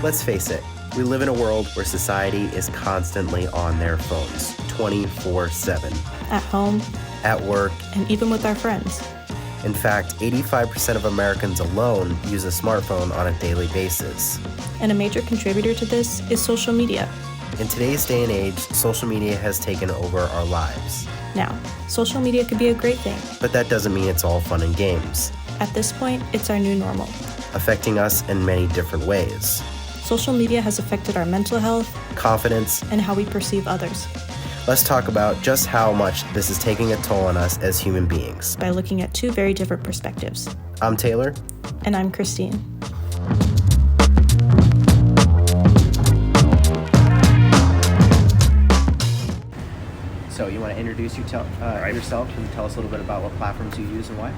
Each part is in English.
Let's face it, we live in a world where society is constantly on their phones, 24/7. At home, at work, and even with our friends. In fact, 85% of Americans alone use a smartphone on a daily basis. And a major contributor to this is social media. In today's day and age, social media has taken over our lives. Now, social media could be a great thing. But that doesn't mean it's all fun and games. At this point, it's our new normal. Affecting us in many different ways. Social media has affected our mental health, confidence, and how we perceive others. Let's talk about just how much this is taking a toll on us as human beings. By looking at two very different perspectives. I'm Taylor. And I'm Christine. So you want to introduce yourself and tell us a little bit about what platforms you use and why?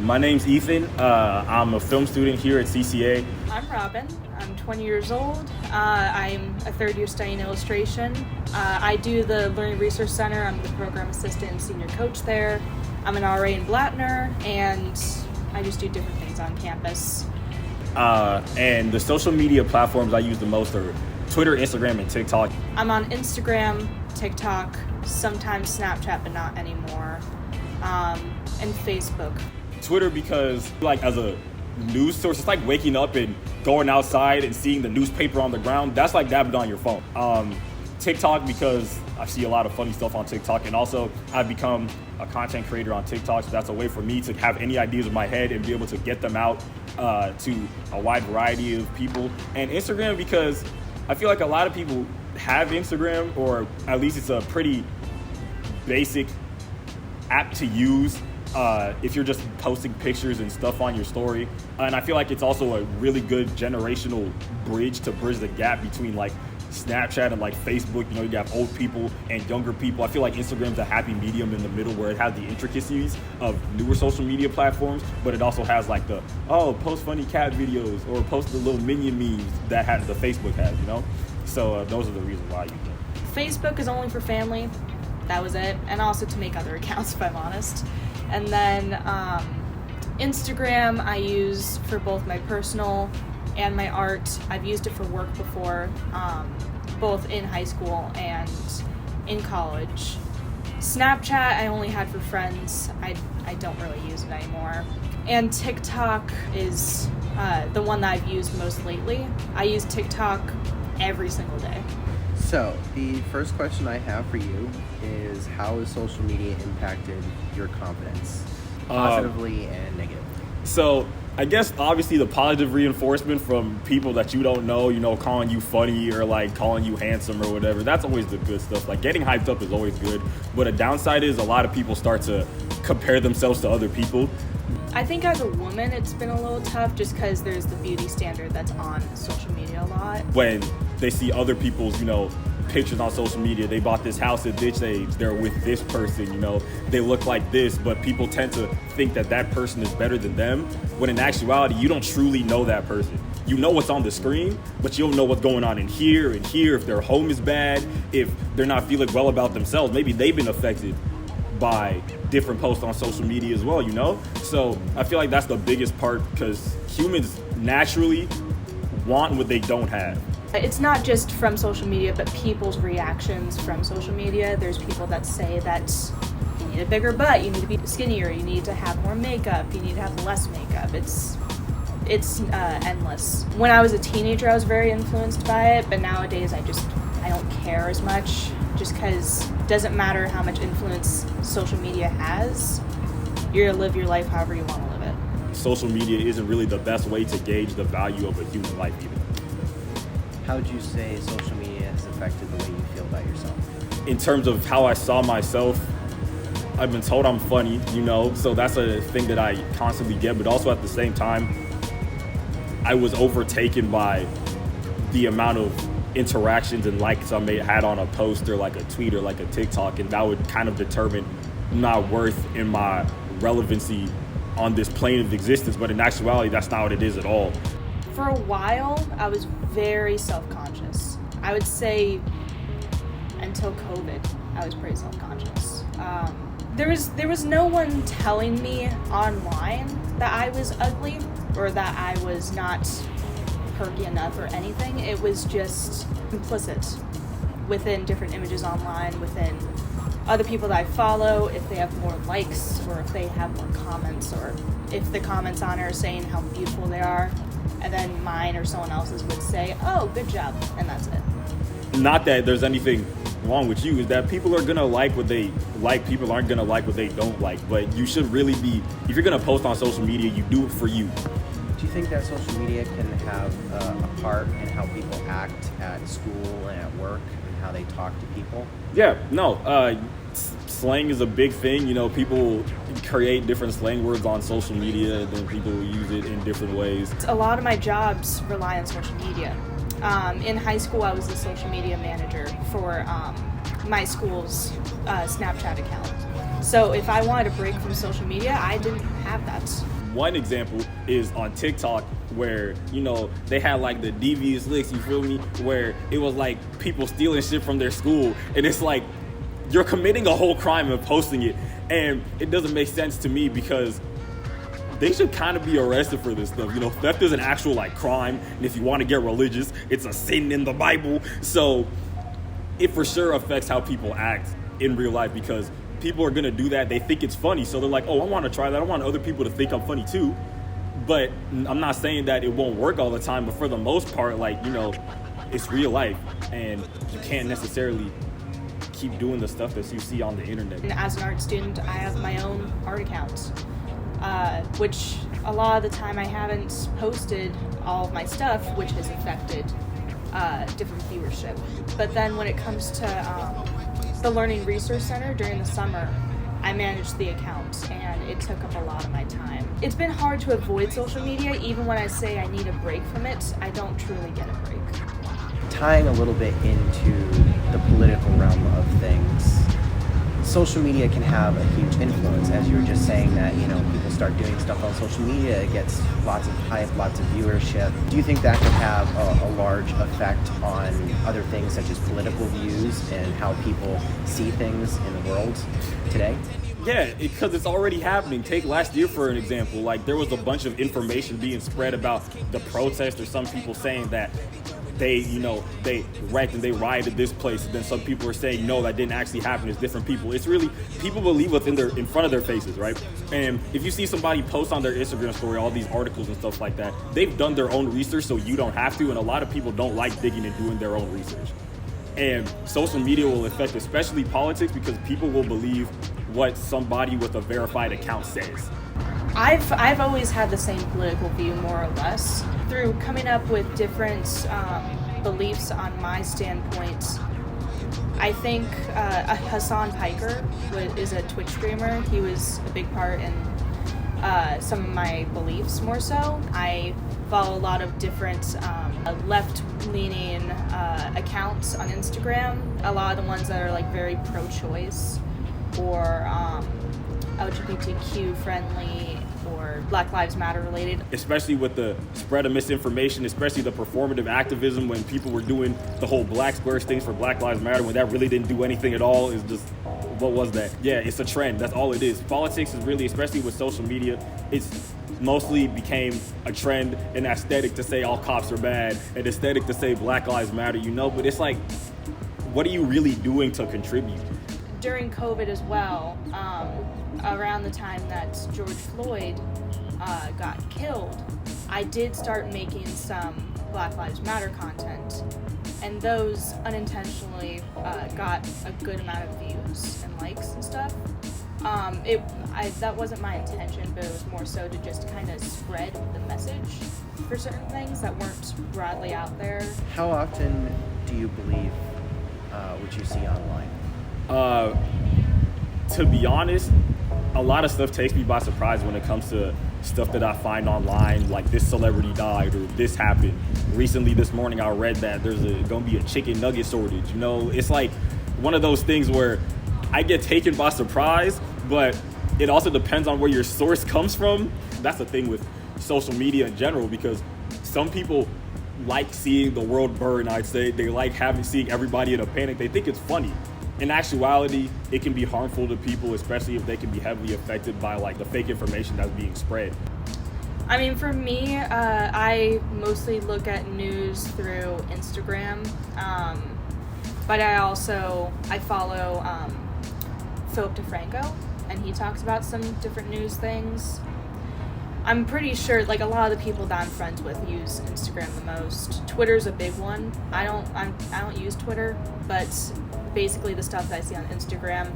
My name's Ethan. I'm a film student here at CCA. I'm Robin. I'm 20 years old. I'm a third year studying illustration. I do the Learning Resource Center. I'm the program assistant and senior coach there. I'm an RA in Blattner, and I just do different things on campus. And the social media platforms I use the most are Twitter, Instagram, and TikTok. I'm on Instagram, TikTok, sometimes Snapchat, but not anymore, and Facebook. Twitter because, like, as a news source, it's like waking up and going outside and seeing the newspaper on the ground. That's like dabbing on your phone. TikTok because I see a lot of funny stuff on TikTok, and also I've become a content creator on TikTok, so that's a way for me to have any ideas in my head and be able to get them out to a wide variety of people. And Instagram because I feel like a lot of people have Instagram, or at least it's a pretty basic app to use if you're just posting pictures and stuff on your story. And I feel like it's also a really good generational bridge to bridge the gap between like Snapchat and like Facebook. You know, you have old people and younger people. I feel like Instagram's a happy medium in the middle where it has the intricacies of newer social media platforms, but it also has like the, post funny cat videos or post the little minion memes that the Facebook has, you know? So those are the reasons why I use it. Facebook is only for family. That was it. And also to make other accounts, if I'm honest. And then Instagram I use for both my personal and my art. I've used it for work before, both in high school and in college. Snapchat I only had for friends. I don't really use it anymore. And TikTok is the one that I've used most lately. I use TikTok every single day. So the first question I have for you is, how has social media impacted your confidence, positively and negatively? So I guess obviously the positive reinforcement from people that you don't know, you know, calling you funny or like calling you handsome or whatever, that's always the good stuff. Like getting hyped up is always good, but a downside is a lot of people start to compare themselves to other people. I think as a woman it's been a little tough just because there's the beauty standard that's on social media a lot. When they see other people's, you know, pictures on social media, they bought this house at this age, they're with this person, you know, they look like this, but people tend to think that that person is better than them, when in actuality you don't truly know that person. You know what's on the screen, but you don't know what's going on in here, if their home is bad, if they're not feeling well about themselves. Maybe they've been affected by different posts on social media as well, you know? So I feel like that's the biggest part, because humans naturally want what they don't have. It's not just from social media, but people's reactions from social media. There's people that say that you need a bigger butt, you need to be skinnier, you need to have more makeup, you need to have less makeup. It's endless. When I was a teenager, I was very influenced by it, but nowadays I don't care as much, just because it doesn't matter how much influence social media has. You're gonna live your life however you want to live it. Social media isn't really the best way to gauge the value of a human life either. How would you say social media has affected the way you feel about yourself? In terms of how I saw myself, I've been told I'm funny, you know, so that's a thing that I constantly get, but also at the same time, I was overtaken by the amount of interactions and likes I had on a post or like a tweet or like a TikTok, and that would kind of determine my worth and my relevancy on this plane of existence, but in actuality, that's not what it is at all. For a while, I was very self-conscious. I would say until COVID, I was pretty self-conscious. There was no one telling me online that I was ugly or that I was not perky enough or anything. It was just implicit within different images online, within other people that I follow, if they have more likes or if they have more comments, or if the comments on it are saying how beautiful they are, and then mine or someone else's would say, oh, good job, and that's it. Not that there's anything wrong with you, is that people are gonna like what they like, people aren't gonna like what they don't like, but you should really be, if you're gonna post on social media, you do it for you. Do you think that social media can have a part in how people act at school and at work and how they talk to people? Yeah, no, slang is a big thing. You know, people create different slang words on social media, and then people use it in different ways. A lot of my jobs rely on social media. In high school, I was the social media manager for my school's Snapchat account. So if I wanted a break from social media, I didn't have that. One example is on TikTok, where, you know, they had like the devious licks, you feel me? Where it was like people stealing shit from their school, and it's like, you're committing a whole crime and posting it, and it doesn't make sense to me, because they should kind of be arrested for this stuff. You know, theft is an actual like crime, and if you want to get religious, it's a sin in the Bible. So it for sure affects how people act in real life, because people are gonna do that. They think it's funny, so they're like, oh, I want to try that. I want other people to think I'm funny too. But I'm not saying that it won't work all the time, but for the most part, like, you know, it's real life, and you can't necessarily keep doing the stuff that you see on the internet. And as an art student, I have my own art account, which a lot of the time I haven't posted all of my stuff, which has affected different viewership. But then when it comes to the Learning Resource Center during the summer, I managed the account, and it took up a lot of my time. It's been hard to avoid social media. Even when I say I need a break from it, I don't truly get a break. Tying a little bit into the political realm of things, social media can have a huge influence. As you were just saying, that, you know, people start doing stuff on social media, it gets lots of hype, lots of viewership. Do you think that could have a large effect on other things, such as political views and how people see things in the world today? Yeah, because it's already happening. Take last year for an example. Like, there was a bunch of information being spread about the protest, or some people saying that they, you know, they wrecked and they rioted this place, and then some people are saying, no, that didn't actually happen, it's different people. It's really, people believe what's in front of their faces, right? And if you see somebody post on their Instagram story all these articles and stuff like that, they've done their own research, so you don't have to, and a lot of people don't like digging and doing their own research. And social media will affect especially politics, because people will believe what somebody with a verified account says. I've always had the same political view, more or less. Through coming up with different beliefs on my standpoint, I think Hassan Piker is a Twitch streamer. He was a big part in some of my beliefs, more so. I follow a lot of different left-leaning accounts on Instagram. A lot of the ones that are like very pro-choice or LGBTQ friendly or Black Lives Matter related. Especially with the spread of misinformation, especially the performative activism, when people were doing the whole black squares things for Black Lives Matter, when that really didn't do anything at all. Is just, what was that? Yeah, it's a trend. That's all it is. Politics is really, especially with social media, it's mostly became a trend, an aesthetic to say all cops are bad, an aesthetic to say Black Lives Matter, you know, but it's like, what are you really doing to contribute? During COVID as well, around the time that George Floyd got killed, I did start making some Black Lives Matter content, and those unintentionally got a good amount of views and likes and stuff. That wasn't my intention, but it was more so to just kind of spread the message for certain things that weren't broadly out there. How often do you believe what you see online? To be honest, a lot of stuff takes me by surprise when it comes to stuff that I find online, like this celebrity died or this happened. Recently this morning I read that there's gonna be a chicken nugget shortage. You know, it's like one of those things where I get taken by surprise, but it also depends on where your source comes from. That's the thing with social media in general, because some people like seeing the world burn, I'd say. They like seeing everybody in a panic. They think it's funny. In actuality, it can be harmful to people, especially if they can be heavily affected by like the fake information that's being spread. I mean, for me, I mostly look at news through Instagram, but I follow Philip DeFranco, and he talks about some different news things. I'm pretty sure, like, a lot of the people that I'm friends with use Instagram the most. Twitter's a big one. I don't use Twitter, but basically the stuff that I see on Instagram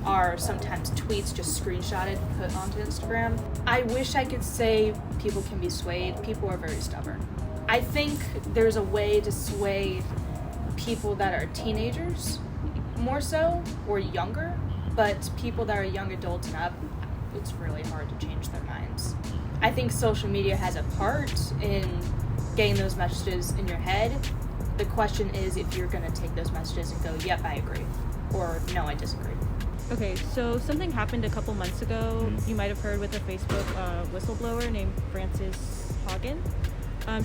are sometimes tweets just screenshotted and put onto Instagram. I wish I could say people can be swayed. People are very stubborn. I think there's a way to sway people that are teenagers more so, or younger, but people that are young adults and up, it's really hard to change their minds. I think social media has a part in getting those messages in your head. The question is if you're going to take those messages and go, yep, I agree, or no, I disagree. Okay, so something happened a couple months ago. You might have heard with a Facebook whistleblower named Frances Haugen.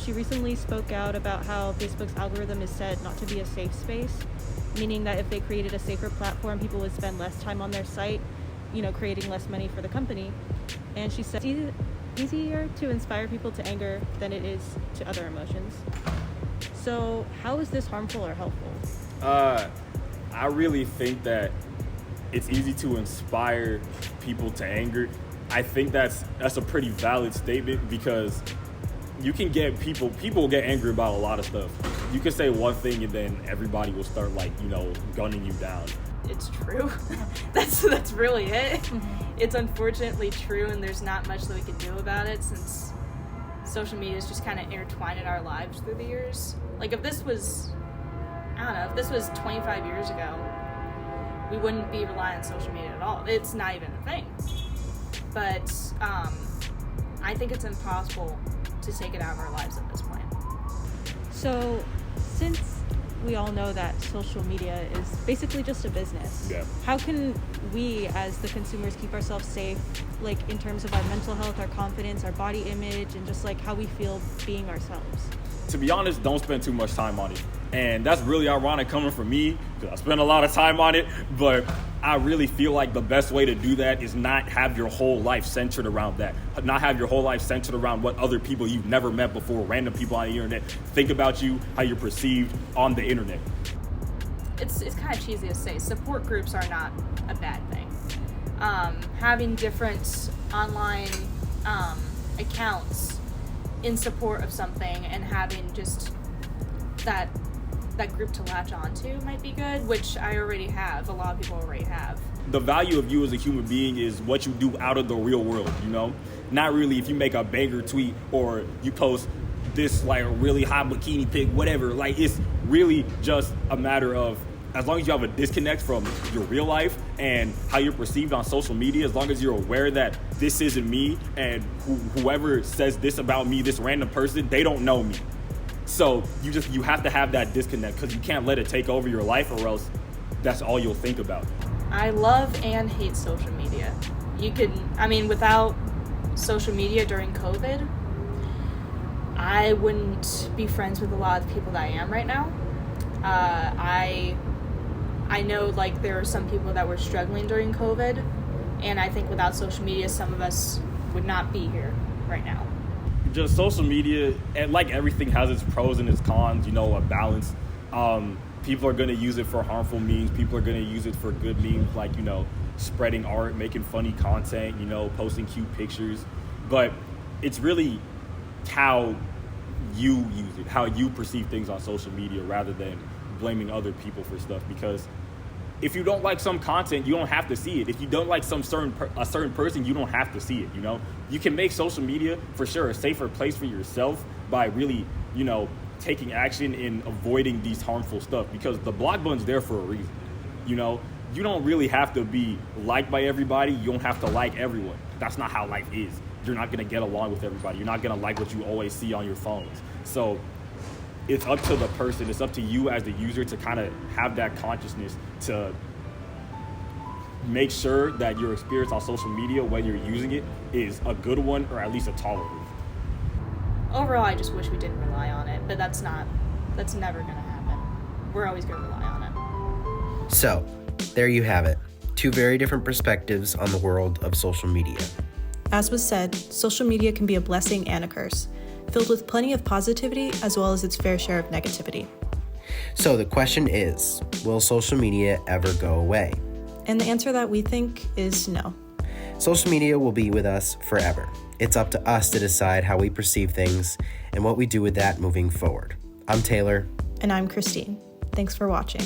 She recently spoke out about how Facebook's algorithm is set not to be a safe space, meaning that if they created a safer platform, people would spend less time on their site, creating less money for the company. And she said it's easier to inspire people to anger than it is to other emotions. So how is this harmful or helpful? I really think that it's easy to inspire people to anger. I think that's a pretty valid statement, because you can get people will get angry about a lot of stuff. You can say one thing and then everybody will start gunning you down. It's true. That's really it. It's unfortunately true, and there's not much that we can do about it since social media is just kind of intertwined in our lives through the years. Like if this was 25 years ago, we wouldn't be relying on social media at all. It's not even a thing. But I think it's impossible to take it out of our lives at this point. So since we all know that social media is basically just a business, how can we as the consumers keep ourselves safe, like in terms of our mental health, our confidence, our body image, and just like how we feel being ourselves? To be honest, don't spend too much time on it. And that's really ironic coming from me, because I spend a lot of time on it, but I really feel like the best way to do that is not have your whole life centered around that. Not have your whole life centered around what other people you've never met before, random people on the internet, think about you, how you're perceived on the internet. It's kind of cheesy to say. Support groups are not a bad thing. Having different online accounts in support of something and having just that group to latch on to might be good, which I already have. A lot of people already have. The value of you as a human being is what you do out of the real world, Not really if you make a banger tweet or you post this really hot bikini pic, whatever. It's really just a matter of, as long as you have a disconnect from your real life and how you're perceived on social media, as long as you're aware that this isn't me and whoever says this about me, this random person, they don't know me. So you have to have that disconnect, because you can't let it take over your life, or else that's all you'll think about. I love and hate social media. Without social media during COVID, I wouldn't be friends with a lot of the people that I am right now. I know there are some people that were struggling during COVID, and I think without social media, some of us would not be here right now. Just social media, and like everything, has its pros and its cons, a balance. People are going to use it for harmful means. People are going to use it for good means, spreading art, making funny content, posting cute pictures. But it's really how you use it, how you perceive things on social media, rather than blaming other people for stuff. Because if you don't like some content, you don't have to see it. If you don't like a certain person, you don't have to see it, You can make social media, for sure, a safer place for yourself by really, taking action in avoiding these harmful stuff, because the block button's there for a reason. You don't really have to be liked by everybody. You don't have to like everyone. That's not how life is. You're not going to get along with everybody. You're not going to like what you always see on your phones. So it's up to the person. It's up to you as the user to kind of have that consciousness to make sure that your experience on social media when you're using it is a good one, or at least a tolerable one. Overall, I just wish we didn't rely on it, but that's never going to happen. We're always going to rely on it. So, there you have it. Two very different perspectives on the world of social media. As was said, social media can be a blessing and a curse, filled with plenty of positivity as well as its fair share of negativity. So the question is, will social media ever go away? And the answer that we think is no. Social media will be with us forever. It's up to us to decide how we perceive things and what we do with that moving forward. I'm Taylor. And I'm Christine. Thanks for watching.